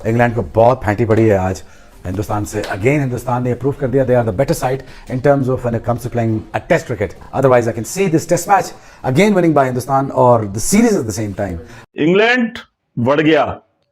England को बहुत Fenty पड़ी है आज हिंदुस्तान से। अगेन हिंदुस्तान ने प्रूव कर दिया they are the better side in terms of when it comes to playing a test cricket. Otherwise I can see this test match again winning by Hindustan और the series at the same time. England बढ़ गया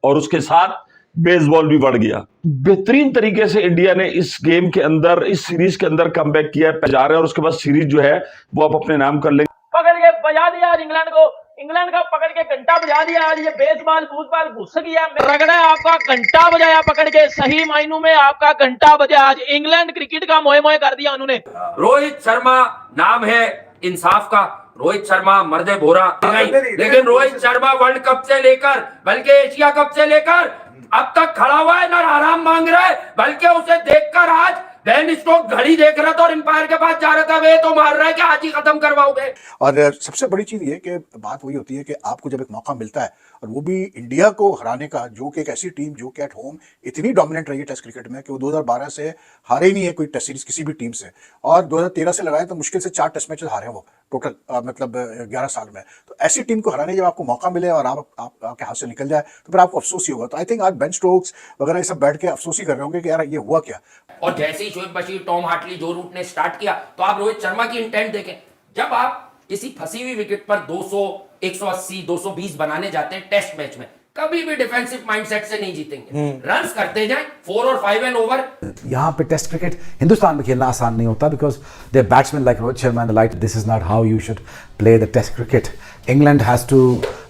और उसके साथ baseball भी बढ़ गया। बेहतरीन तरीके से इंडिया ने इस गेम के अंदर, इस सीरीज के अंदर कमबैक किया है, जा रहे हैं और उसके बाद सीरीज जो है वो आप अपने नाम कर लेंगे। पकड़ के बजा दिया आज इंग्लैंड को, इंग्लैंड का पकड़ के घंटा बजा दिया आज। ये बेसबॉल फुटबॉल घुस गया, रगड़ा आपका घंटा बजाया पकड़ के, सही मायनों में आपका घंटा बजा। आज इंग्लैंड क्रिकेट का मोए मोए कर दिया उन्होंने। रोहित शर्मा नाम है इंसाफ का, रोहित शर्मा मर्दे भोरा नहीं, लेकिन रोहित शर्मा वर्ल्ड कप से लेकर बल्कि एशिया कप से लेकर अब तक खड़ा हुआ है, ना आराम मांग रहा है, बल्कि उसे देखकर आज बेन स्टोक्स घड़ी देख रहा था और अंपायर के पास जा रहा था, वे तो मार रहा है कि आज ही खत्म करवाओगे। और सबसे बड़ी चीज ये कि बात वही होती है कि आपको जब एक मौका मिलता है और वो भी इंडिया को हराने का, जो कि एक ऐसी टीम जो कि एट होम इतनी डोमिनेंट रही है टेस्ट क्रिकेट में कि वो 2012 से हारे ही नहीं है कोई टेस्ट सीरीज किसी भी टीम से, और 2013 से लगाए तो मुश्किल से 4 टेस्ट मैचेस हारे हैं वो टोटल, मतलब 11 साल में। तो ऐसी टीम को हराने जब आपको मौका मिले और आपके हाथ से निकल जाए तो फिर आपको अफसोस ही होगा। तो आई थिंक आज बेन स्टोक्स वगैरह ये सब बैठ के अफसोस ही कर रहे होंगे कि यार ये हुआ क्या। और जैसे ही शोएब बशीर, टॉम हार्टली, जो रूट ने स्टार्ट किया, तो आप रोहित शर्मा की इंटेंट देखें। जब आप किसी फंसी हुई विकेट पर 200, 180, 220 बनाने जाते हैं टेस्ट मैच में, कभी भी डिफेंसिव माइंडसेट से नहीं जीतेंगे। रन्स करते जाएं, 4 और 5 एंड ओवर। यहाँ पे टेस्ट क्रिकेट हिंदुस्तान में खेलना आसान नहीं होता because they batsman like Rohit Sharma and the like. This is not how you should play the test cricket. England has to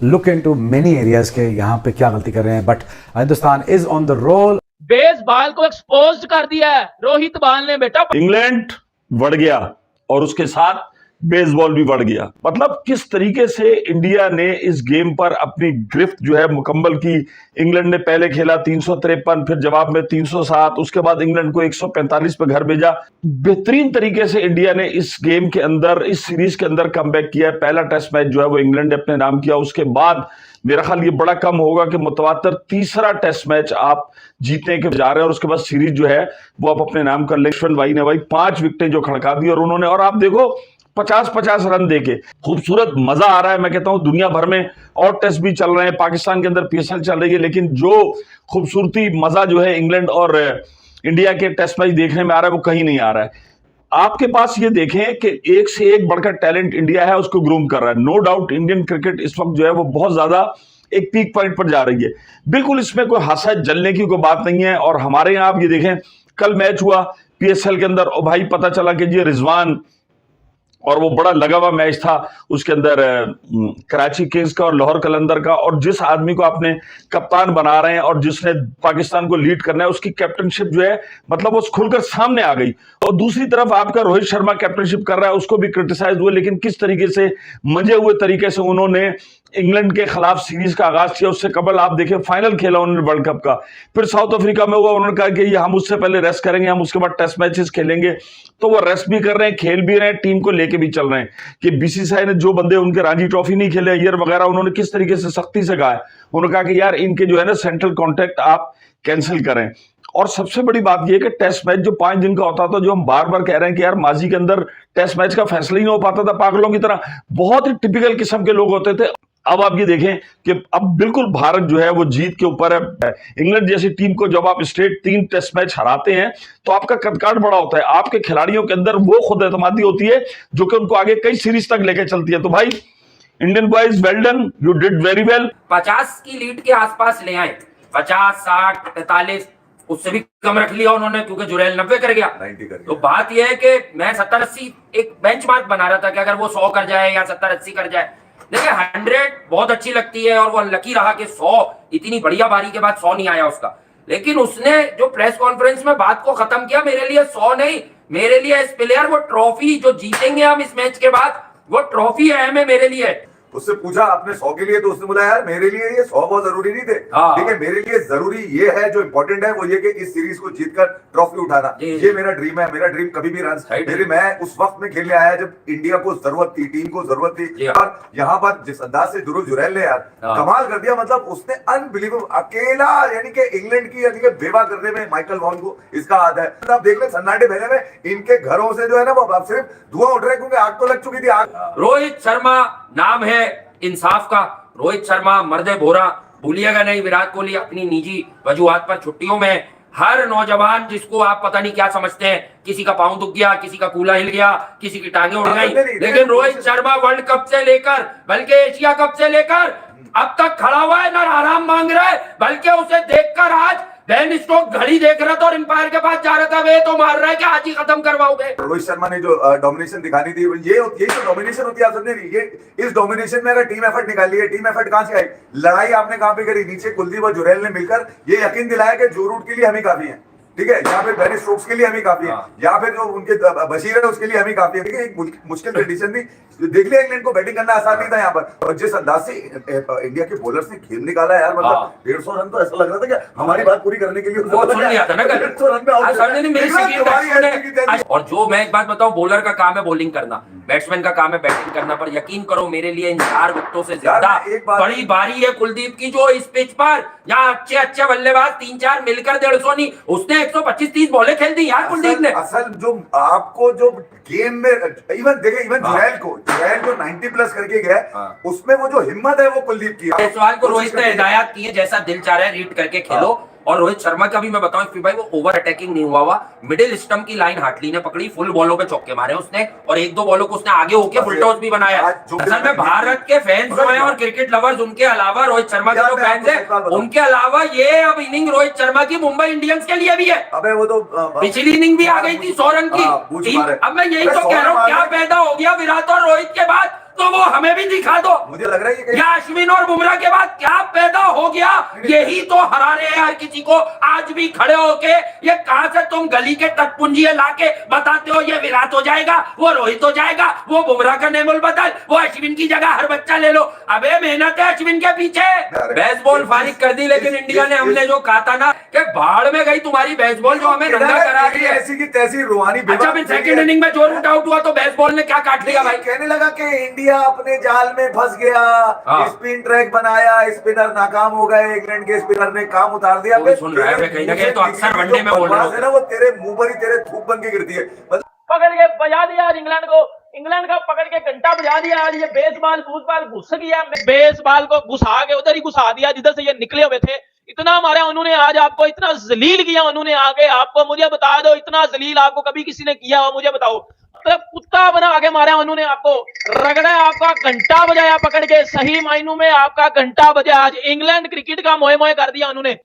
look into many areas के यहाँ पे क्या गलती कर रहे हैं, but Hindustan is on the roll. Bazball को एक्सपोज कर दिया है रोहित बाल ने बेटा। इंग्लैंड बढ़ गया और उसके साथ बेसबॉल भी बढ़ गया। मतलब किस तरीके से इंडिया ने इस गेम पर अपनी गिरफ्त जो है मुकम्मल की। इंग्लैंड ने पहले खेला 353, फिर जवाब में 307, उसके बाद इंग्लैंड को 145 पे घर भेजा। बेहतरीन तरीके से इंडिया ने इस गेम के अंदर, इस सीरीज के अंदर कमबैक किया है। पहला टेस्ट मैच जो है वो इंग्लैंड ने अपने नाम किया, उसके बाद मेरा ख्याल ये बड़ा कम होगा कि मुतवातर तीसरा टेस्ट मैच आप जीतने के जा रहे हैं और उसके बाद सीरीज जो है वो आप अपने नाम कर लेंगे। भाई ने 5 विकेटें जो खड़का दी और उन्होंने, और आप देखो 50-50 रन देके खूबसूरत मजा आ रहा है। मैं कहता हूं दुनिया भर में और टेस्ट भी चल रहे हैं, पाकिस्तान के अंदर पीएसएल चल रही है, लेकिन जो खूबसूरती मजा जो है इंग्लैंड और इंडिया के टेस्ट मैच देखने में आ रहा है वो कहीं नहीं आ रहा है। आपके पास ये देखें कि एक से एक बढ़कर टैलेंट इंडिया है, उसको ग्रूम कर रहा है। नो डाउट इंडियन क्रिकेट इस वक्त जो है वो बहुत ज्यादा एक पीक पॉइंट पर जा रही है। बिल्कुल इसमें कोई हंसा जलने की कोई बात नहीं है। और हमारे यहाँ आप ये देखें, कल मैच हुआ पीएसएल के अंदर और भाई पता चला कि जी रिजवान, और वो बड़ा लगा हुआ मैच था उसके अंदर कराची किंग्स का और लाहौर कलंदर का, और जिस आदमी को आपने कप्तान बना रहे हैं और जिसने पाकिस्तान को लीड करना है उसकी कैप्टनशिप जो है मतलब वो खुलकर सामने आ गई। और दूसरी तरफ आपका रोहित शर्मा कैप्टनशिप कर रहा है, उसको भी क्रिटिसाइज हुए, लेकिन किस तरीके से मंजे हुए तरीके से उन्होंने इंग्लैंड के खिलाफ सीरीज का आगाज किया। उससे कबल आप देखें फाइनल खेला उन्होंने वर्ल्ड कप का, फिर साउथ अफ्रीका में हुआ, उन्होंने कहा कि ये हम उससे पहले रेस्ट करेंगे, हम उसके बाद टेस्ट मैचेस खेलेंगे। तो वो रेस्ट भी कर रहे हैं, खेल भी रहे हैं, टीम को लेके भी चल रहे हैं। कि बीसीसीआई ने जो बंदे उनके रणजी ट्रॉफी नहीं खेले ईयर वगैरह, उन्होंने किस तरीके से सख्ती से कहा है, उन्होंने कहा कि यार इनके जो है ना सेंट्रल कॉन्ट्रैक्ट आप कैंसिल करें। और सबसे बड़ी बात यह कि टेस्ट मैच जो 5 दिन का होता था, जो हम बार बार कह रहे हैं कि यार माजी के अंदर टेस्ट मैच का फैसला ही नहीं हो पाता था, पागलों की तरह बहुत ही टिपिकल किस्म के लोग होते थे। अब आप ये देखें कि अब बिल्कुल भारत जो है वो जीत के ऊपर है। इंग्लैंड जैसी टीम को जब आप स्ट्रेट 3 टेस्ट मैच हराते हैं तो आपका कदकाठ बड़ा होता है, आपके खिलाड़ियों के अंदर वो खुद एतमादी होती है जो कि उनको आगे कई सीरीज तक लेके चलती है। तो भाई Indian boys well done, you did very well. 50 की लीड के आसपास ले आए, 50, 60, 45, उससे भी कम रख लिया उन्होंने क्योंकि जुरैल 90 कर गया। तो बात यह है कि मैं 70-80 एक बेंचमार्क बना रहा था कि अगर वो 100 कर जाए या 70-80 कर जाए। देखिए 100 बहुत अच्छी लगती है और वो लकी रहा कि 100 इतनी बढ़िया बारी के बाद 100 नहीं आया उसका, लेकिन उसने जो प्रेस कॉन्फ्रेंस में बात को खत्म किया, मेरे लिए 100 नहीं, मेरे लिए इस प्लेयर वो ट्रॉफी जो जीतेंगे हम इस मैच के बाद, वो ट्रॉफी अहम है मेरे लिए। उससे पूछा आपने 100 के लिए, तो उसने बोला यार मेरे लिए ये 100 बहुत जरूरी नहीं थे, ठीक है, मेरे लिए जरूरी ये है, जो इंपॉर्टेंट है वो ये कि इस सीरीज को जीतकर ट्रॉफी उठाना, ये मेरा ड्रीम है। मेरा ड्रीम कभी भी रन मैं उस वक्त में खेलने आया जब इंडिया को जरूरत थी, टीम को जरूरत थी। और यहाँ पर जिस अंदाज से ध्रुव जुरैल ने यार कमाल कर दिया, मतलब उसने अनबिलीवेबल अकेला, यानी कि इंग्लैंड की यानी कि बेवा करने में माइकल वॉन को इसका हाथ है। आप देख ले सन्नाटे भेजे में इनके घरों से जो है ना वो अब सिर्फ धुआं उठ रहा है क्योंकि आग तो लग चुकी थी। आग। रोहित शर्मा नाम है इंसाफ का, रोहित शर्मा मर्दे भोरा भूलिएगा नहीं, विराट कोहली अपनी निजी वजूहात पर छुट्टियों में हर नौजवान जिसको आप पता नहीं क्या समझते हैं, किसी का पांव दुख गया, किसी का कूला हिल गया, किसी की टांगे उड़ गई, लेकिन रोहित शर्मा वर्ल्ड कप से लेकर बल्कि एशिया कप से लेकर अब तक खड़ा हुआ है, ना आराम मांग रहा है, बल्कि उसे देखकर आज बेन स्टोक घड़ी देख रहा था और अंपायर के पास जा रहा था, वे तो मार रहा है कि आज ही खत्म करवाओगे। रोहित शर्मा ने जो डोमिनेशन दिखानी थी, ये तो डोमिनेशन होती है, आप समझे नहीं? ये इस डोमिनेशन में अगर टीम एफर्ट निकाली है, टीम एफर्ट कहां से आई? लड़ाई आपने कहां पे करी? नीचे कुलदीप और जुरैल ने मिलकर ये यकीन दिलाया कि जो रूट के लिए हम ही काफी हैं, ठीक है, या फिर बेन स्टोक्स के लिए हम ही काफी हैं, या फिर जो उनके बशीर है उसके लिए हम ही काफी है। ठीक है, एक मुश्किल कंडीशन थी, देख लिया इंग्लैंड को बैटिंग करना आसान नहीं था यहाँ पर, और जिस अंदाज से इंडिया के बॉलर्स ने खेल निकाला यार, मतलब 150 रन तो ऐसा लग रहा था कि हमारी बात पूरी करने के लिए वो सुन लिया था ना कल। 150 रन में आउट। और जो मैं एक बात बताऊं, बॉलर का काम है बॉलिंग करना, बैट्समैन का काम है बैटिंग करना, पर यकीन करो मेरे लिए इन 4 विकेटों से ज्यादा बड़ी बारी है कुलदीप की, जो इस पिच पर यहाँ अच्छे अच्छे बल्लेबाज 3-4 मिलकर 150 नहीं, उसने 125-30 बॉलें खेल दी यार कुलदीप ने। असल जो आपको जो गेम में इवन देखे, इवन जुरैल जो 90 प्लस करके गया, उसमें वो जो हिम्मत है वो कुलदीप की। इस सवाल को रोहित ने हिदायत की है, जैसा दिल चाह रहा है रीड करके खेलो। और रोहित शर्मा का भी मैं बताऊं भाई, वो ओवर अटैकिंग नहीं हुआ, मिडिल स्टंप की लाइन हाटली ने पकड़ी, फुल बॉलों पे चौके मारे उसने, और 1-2 बॉलों को उसने आगे होके फुल टॉस भी बनाया। असल में भारत के फैंस जो हैं और क्रिकेट लवर्स, उनके अलावा रोहित शर्मा के जो फैंस हैं, उनके अलावा ये अब इनिंग रोहित शर्मा की मुंबई इंडियंस के लिए भी है। अबे वो तो पिछली इनिंग भी आ गई थी 100 रन की। अब मैं यही तो कह रहा हूँ, क्या पैदा हो गया विराट और रोहित के बाद, तो वो हमें भी दिखा दो। मुझे लग रहा है या अश्विन और बुमराह के बाद क्या पैदा हो गया, यही तो हरा रहे हैं हर किसी को। आज भी खड़े होके ये कहां से तुम गली के तटपुंजिए लाके बताते हो ये विराट हो जाएगा, वो रोहित हो जाएगा, वो बुमराह का नेमुल बदल, वो अश्विन की जगह हर बच्चा ले लो। अबे मेहनत है अश्विन के पीछे। बेसबॉल फारिग कर दी, लेकिन इंडिया ने, हमने जो कहा था ना कि भाड़ में गई तुम्हारी बेसबॉल, जो हमें नंगा करा दी है ऐसी की तैसी रूहानी। अच्छा, फिर सेकंड इनिंग में जो रूट आउट हुआ तो बेसबॉल ने क्या काट लिया भाई? कहने लगा कि इंडिया अपने जाल में फंस गया, स्पिन ट्रैक बनाया, स्पिनर नाकाम हो गए, इंग्लैंड के स्पिनर ने काम उतार दिया। सुन रहा है कहीं ना कहीं, तो अक्सर वनडे में बोल रहा है ना, वो तेरे मुंह पर ही तेरे थूक बन के गिरती है। पकड़ के बजा दिया आज इंग्लैंड को, इंग्लैंड का पकड़ के घंटा बजा दिया आज। ये बेसबॉल फूटबॉल घुस गया, बेसबॉल को घुसा के उधर ही घुसा दिया जिधर से ये निकले हुए थे। इतना मारा उन्होंने आज आपको, इतना जलील किया उन्होंने आगे आपको। मुझे बता दो, इतना जलील आपको कभी किसी ने किया हो? मुझे बताओ। मतलब कुत्ता बना आगे मारा उन्होंने आपको, रगड़ा, आपका घंटा बजाया पकड़ के, सही मायनों में आपका घंटा बजा। आज इंग्लैंड क्रिकेट का मोए मोए कर दिया उन्होंने।